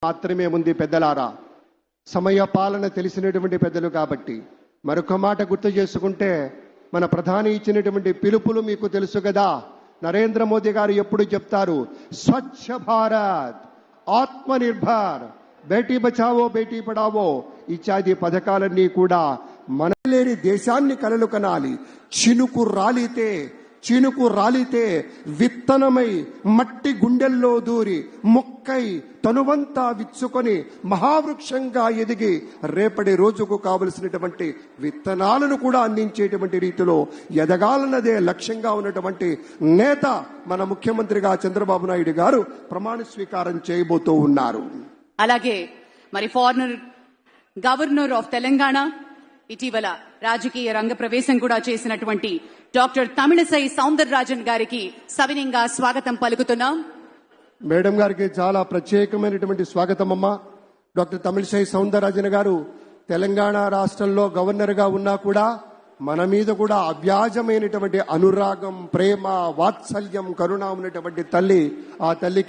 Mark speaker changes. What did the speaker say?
Speaker 1: మాత్రమే ఉంది పెద్దలారా. సమయ పాలన తెలిసినటువంటి పెద్దలు కాబట్టి మరొక మాట గుర్తు చేసుకుంటే, మన ప్రధాని ఇచ్చినటువంటి పిలుపులు మీకు తెలుసు కదా. నరేంద్ర మోదీ గారు ఎప్పుడు చెప్తారు, స్వచ్ఛ భారత్, ఆత్మనిర్భర్, బేటీ బచావో బేటీ పడావో ఇత్యాది పథకాలన్నీ కూడా మనలేని దేశాన్ని కలలు కనాలి. చినుకు రాలితే విత్తనమై మట్టి గుండెల్లో దూరి మొక్కై తనువంతా విచ్చుకొని మహావృక్షంగా ఎదిగి రేపటి రోజుకు కావలసినటువంటి విత్తనాలను కూడా అందించేటువంటి రీతిలో ఎదగాలన్నదే లక్ష్యంగా ఉన్నటువంటి నేత మన ముఖ్యమంత్రిగా చంద్రబాబు నాయుడు గారు ప్రమాణ స్వీకారం చేయబోతూ ఉన్నారు.
Speaker 2: అలాగే మరి ఫార్మర్ గవర్నర్ ఆఫ్ తెలంగాణ, ఇటీవల రాజకీయ రంగ ప్రవేశం కూడా చేసినటువంటి డాక్టర్ తమిళసై సౌందరరాజన్ గారికి సవినయంగా స్వాగతం పలుకుతున్నాం.
Speaker 1: మేడం గారికి చాలా ప్రత్యేకమైనటువంటి స్వాగతం అమ్మా. డాక్టర్ తమిళసై సౌందరరాజన్ గారు తెలంగాణ రాష్ట్రంలో గవర్నర్ గా ఉన్నా కూడా మన మీద కూడా అవ్యాజమైనటువంటి అనురాగం, ప్రేమ, వాత్సల్యం, కరుణ ఉన్నటువంటి తల్లి. ఆ తల్లికి